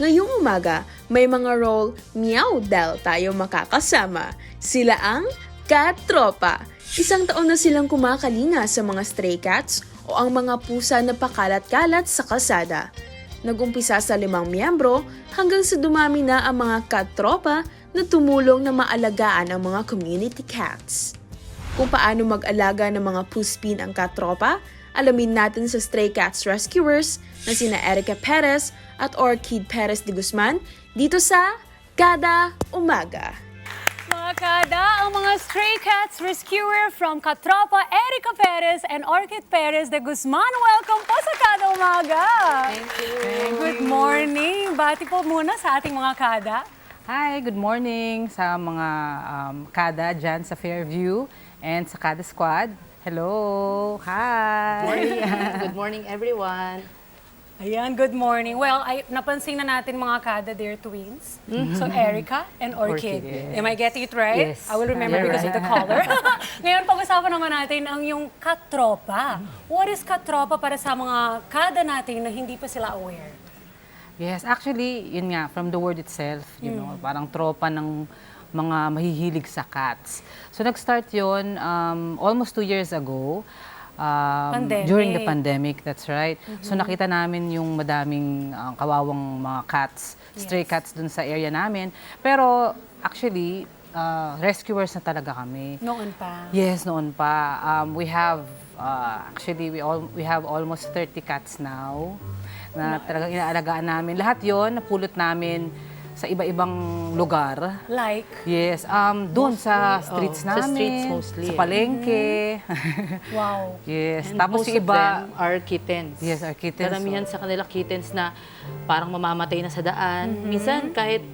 Ngayong umaga, may mga role meow dahil tayo makakasama. Sila ang Katropa. Isang taon na silang kumakalinga sa mga stray cats o ang mga pusa na pakalat-kalat sa kalsada. Nagumpisa sa 5 miyembro hanggang sa dumami na ang mga Katropa na tumulong na maalagaan ang mga community cats. Kung paano mag-alaga ng mga puspin ang Katropa, alamin natin sa Stray Cats Rescuers na sina Erica Perez at Orchid Perez de Guzman dito sa Kada Umaga. Mga kada, ang mga Stray Cats Rescuer from Katropa, Erica Perez and Orchid Perez de Guzman. Welcome po sa Kada Umaga! Thank you. Good morning! Bati po muna sa ating mga kada. Hi, good morning sa mga kada dyan sa Fairview and sa Kada Squad. Hello! Hi! Good morning, everyone. Ayan, good morning. Well, napansin na natin mga kada, they're twins. So, Erica and Orchid. Orchid, yes. Am I getting it right? Yes. I will remember You're because of the color. Ngayon, pag-usapan naman natin ang yung Katropa. What is Katropa para sa mga kada natin na hindi pa sila aware? Yes, actually, yun nga, from the word itself, you know, parang tropa ng mga mahihilig sa cats. So, nag-start yun almost 2 years ago. Pandemic. During the pandemic, that's right. So nakita namin yung madaming kawawang mga cats, stray cats dun sa area namin. Pero actually, rescuers na talaga kami. Noon pa. Yes, noon pa. We have, actually, we have almost 30 cats now na talagang inaalagaan namin. Lahat yon napulot namin sa iba-ibang lugar. Like? Yes, doon sa streets sa namin, streets mostly. sa palengke. Wow. Yes, And tapos most yung of iba, them are kittens. yes, our kittens. Karamihan sa kanila kittens na parang mamamatay na sa daan. Minsan kahit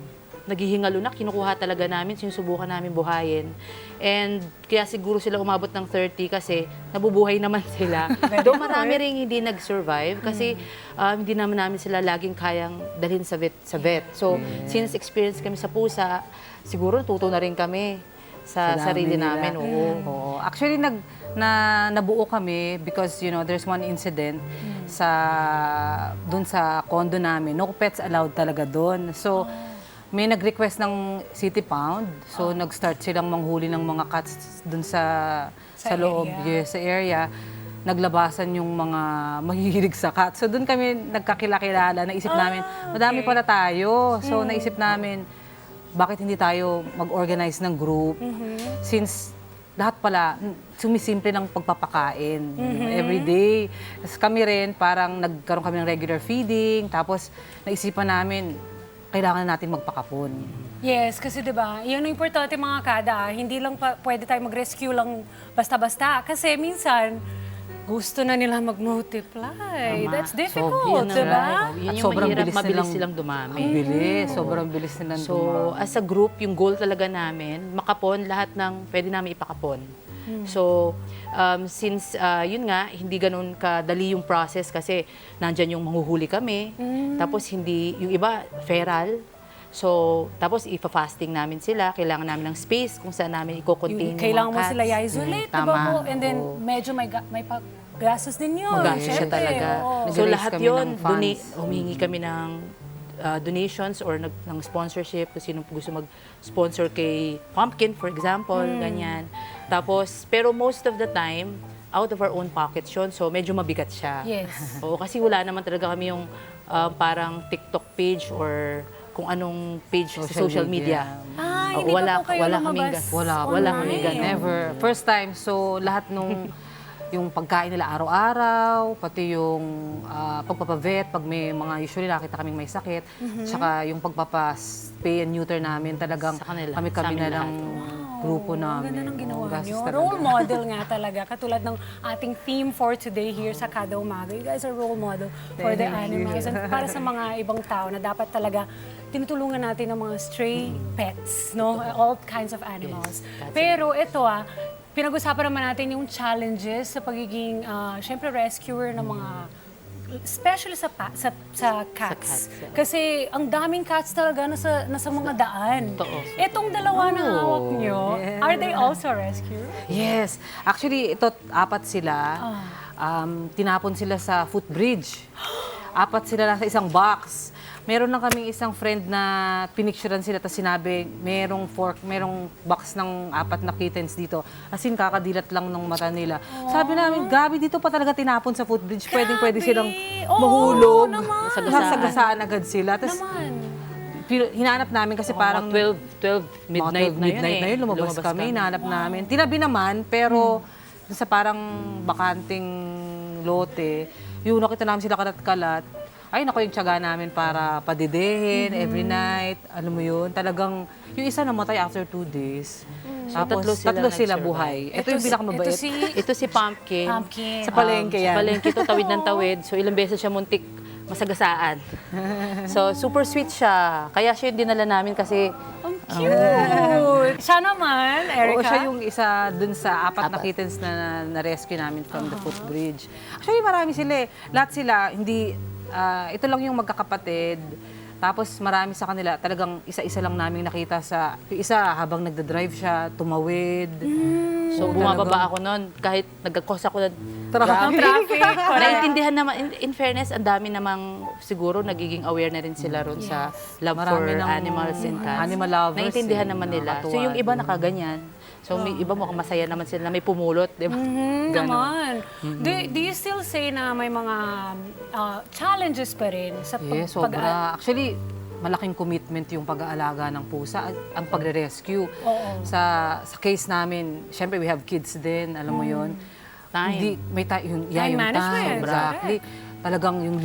naghihingalo na, kinukuha talaga namin, sinusubukan namin buhayin. And kaya siguro sila umabot ng 30 kasi nabubuhay naman sila. Though marami rin hindi nag-survive kasi hindi naman namin sila laging kayang dalhin sa vet. So, since experience kami sa pusa, siguro natuto na rin kami sa Sa sarili dami namin. nila. Oo. Oo. Actually, nabuo kami because, you know, there's one incident dun sa condo namin. No pets allowed talaga dun. So, may nag-request ng City Pound. So, nag-start silang manghuli ng mga cats dun sa loob, area. yes, sa area. Naglabasan yung mga mahihilig sa cats. So, dun kami nagkakilala. Naisip namin, madami pala tayo. So, naisip namin, bakit hindi tayo mag-organize ng group? Since lahat pala, sumisimple ng pagpapakain. Every day. Tapos kami rin, parang nagkaroon kami ng regular feeding. Tapos, naisipan namin, kailangan natin magpakapon. Yes, kasi 'di ba, 'yun ang importante mga kada, hindi lang pwede tayo mag-rescue lang basta-basta kasi minsan gusto na nila mag-multiply. That's difficult, Yun 'di ang- ba? Yun At yung sobrang mahirap, bilis mabilis nilang- silang dumami. Ang bilis, sobrang bilis nilang So, dumami. as a group, yung goal talaga namin, makapon lahat ng pwede namin ipakapon. So, since yun nga, hindi ganun kadali yung process kasi nandyan yung manghuhuli kami, tapos hindi, yung iba, feral. So, tapos ipa-fasting namin sila, kailangan namin ng space kung saan namin i-contain yung Kailangan mo mga cats. sila i-isolate, 'di ba Tama. po? And then Oo. medyo may gastos din 'yun. Magastos siya syempre, talaga. oo. So Nag-raise lahat kami yun, ng funds. humingi kami ng donations or ng sponsorship kung sino gusto mag-sponsor kay Pumpkin, for example, ganyan. Tapos, pero most of the time, out of our own pockets yun, so medyo mabigat siya. Yes. Oo, kasi wala naman talaga kami yung parang TikTok page or kung anong page sa social media. Hindi pa po kayo wala lumabas kaming wala kaming online. ganun. Never. First time. So, lahat nung yung pagkain nila araw-araw, pati yung pagpapavet, pag may mga usually nakita kaming may sakit, tsaka yung pagpapa-spay and neuter namin, talagang Sa kanila, kami sa amin na lang lahat. grupo Ang namin. ganda ng ginawa Oo, gastos niyo. talaga. Role model nga talaga. Katulad ng ating theme for today here sa Kada Umaga. You guys are role model for the animals. And para sa mga ibang tao na dapat talaga tinutulungan natin ang mga stray pets, no? All kinds of animals. Yes, Pero ito pinag-usapan naman natin yung challenges sa pagiging, syempre, rescuer ng mga especially sa cats. cats, yeah. Kasi ang daming cats talaga nasa mga daan. Totoo. Itong dalawa na hawak nyo, are they also rescued? Yes. Actually, ito, 4 sila. Tinapon sila sa footbridge. 4 sila lang sa isang box. Meron lang kaming isang friend na pinicturean sila tapos sinabi, merong box ng 4 na kittens dito. As in, kakadilat lang ng mata nila. Sabi namin, gabi dito pa talaga tinapon sa footbridge. Pwede silang Oo, mahulog. naman. Sasagasaan agad sila. Tapos, Naman. hinanap namin kasi parang... 12 midnight, midnight na yun, lumabas kami, hinahanap namin. Tinabi naman, pero sa parang bakanting lote, yung nakita namin sila kalat-kalat, ay naku, yung tiyaga namin para padidehin every night. Alam mo yun, talagang yung isa namatay after 2 days. Tapos tatlo sila nag-survive. buhay. Ito yung pinakamabait. Ito si Pumpkin. Pumpkin. Sa palengke yan. Sa palengke to, tawid ng tawid. So ilang beses siya muntik masagasaan. So super sweet siya. Kaya siya yung dinala namin kasi Cute! Siya naman, Erica. Oo, siya yung isa dun sa 4 na kittens na na-rescue namin from the footbridge. Actually, marami sila eh. Lahat sila, hindi, ito lang yung magkakapatid. Tapos marami sa kanila, talagang isa-isa lang namin nakita sa, yung isa habang nagda-drive siya, tumawid. so bumababa ako noon kahit nagkakos ako ng Traffic. Naiintindihan naman, in fairness, ang dami namang siguro nagiging aware na rin sila ron sa love Marami for ng animals and cats. animal lovers, Naiintindihan eh, naman nila. So nakakatuwa yung iba din. nakaganyan. So may iba mukhang masaya naman sila na may pumulot, di ba? Naman. Do you still say na may mga challenges pa rin sa Yes, sobra. Actually, malaking commitment yung pag-aalaga ng pusa, ang pagre-rescue. Oo. Sa case namin, syempre we have kids din, alam mo yun. Time. Hindi, may yung Time management, exactly. Talagang yung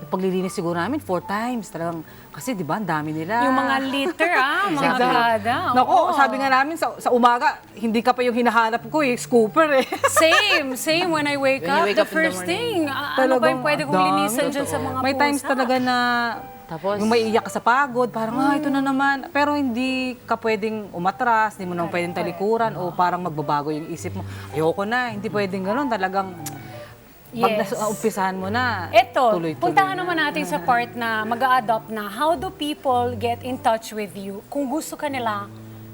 paglilinis siguro namin 4 times. Talagang, kasi di ba, ang dami nila. Yung mga litter, mga Exactly. kada. Nako, Oo. sabi nga namin sa umaga, hindi ka pa yung hinahanap ko scooper eh. Same when I wake When you up, wake the up in the first morning. thing, ano ba Talagang yung pwede kong ang dami. linisan dyan sa mga May pusa? times talaga na Tapos, yung maiiyak ka sa pagod, parang, ito na naman. Pero hindi ka pwedeng umatras, hindi mo naman pwedeng talikuran, o parang magbabago yung isip mo. Ayoko na, hindi pwedeng ganun. Talagang, pag Yes. umpisahan mo na, Ito, tuloy-tuloy puntahan na. naman natin sa part na mag-a-adopt na. How do people get in touch with you kung gusto ka nila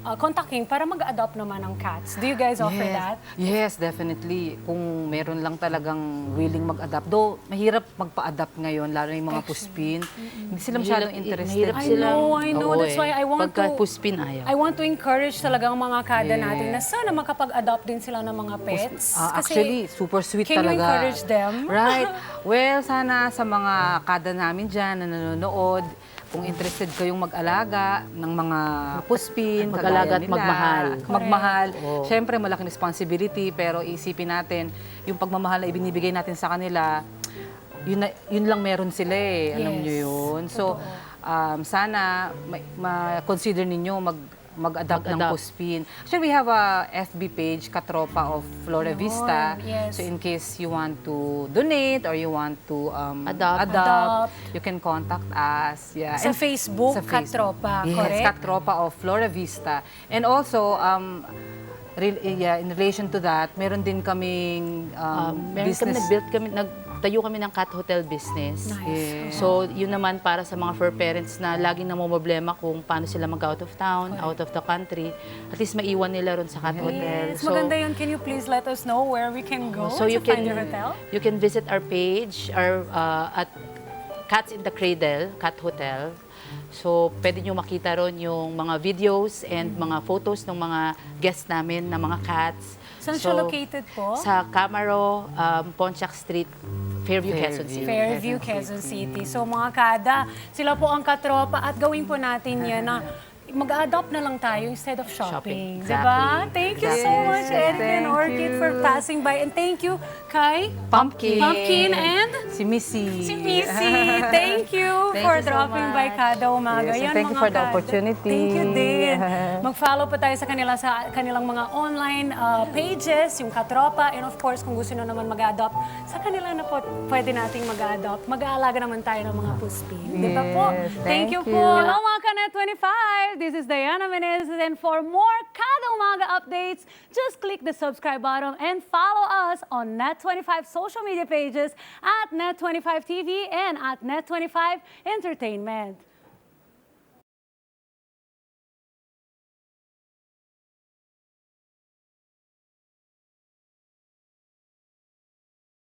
contacting para mag-adopt naman ng cats? Do you guys offer that? Yes, definitely. Kung meron lang talagang willing mag-adapt. Though, mahirap magpa-adapt ngayon, lalo na yung mga puspin. Hindi sila masyadong interested. mahirap I sila. know. Oo That's why I want Pagka to... puspin, ayaw. I want to encourage talaga ang mga kada Yes. natin na sana makapag-adopt din sila ng mga pets. Actually, super sweet can talaga. you encourage them? Right. Well, sana sa mga kada namin dyan na nanonood, kung interested kayong mag-alaga ng mga puspin, Mag-alaga kagaya at nila, magmahal. Magmahal. Oo. Siyempre, malaking responsibility, pero isipin natin, yung pagmamahal na ibinibigay natin sa kanila, yun lang meron sila eh. Alam Yes. nyo yun. So, sana ma-consider ninyo mag-adapt ng Mag-adapt. puspin. Actually, we have a FB page, Katropa of Flora Vista. yes. So, in case you want to donate or you want to Adopt. you can contact us. Yeah. Sa And Facebook, sa Facebook. Katropa, Yes, correct? Katropa of Flora Vista. And also, in relation to that, meron din kaming Meron business. nagtayo kami ng cat hotel business. Yes. So, yun naman para sa mga fur parents na laging namomroblema kung paano sila mag-out of town, out of the country. At least maiwan nila ron sa cat hotel. Yes, maganda yun. Can you please let us know where we can go So to you find can your hotel? you can visit our page at Cats in the Cradle, Cat Hotel. So, pwede nyo makita ron yung mga videos and mga photos ng mga guests namin na mga cats. Saan siya located po? Sa Camaro, Pontiac Street, Fairview, Quezon City. Fairview, Quezon City. So mga kada, sila po ang katropa at gawin po natin yan na mag-adopt na lang tayo instead of shopping. Shopping, Diba? exactly. Thank you so Yes, much, Eric and thank Orchid, you. for passing by. And thank you kay Pumpkin. and Si Missy. si Missy. Thank you Thank for you so dropping by much. Kada Umaga. Yes, and Yan, thank you mga for the kada. opportunity. Thank you din. Mag-follow pa tayo sa kanilang mga online pages, yung Katropa. And of course, kung gusto nyo naman mag-adopt, sa kanila na po pwede nating mag-adopt. Mag-aalaga naman tayo ng mga puspin. Di ba po? Yes, Thank you thank po. you. Hello mga Kanet 25! This is Diana Menezes, and for more Kada Umaga updates, just click the subscribe button and follow us on Net25 social media pages at Net25 TV and at Net25 Entertainment.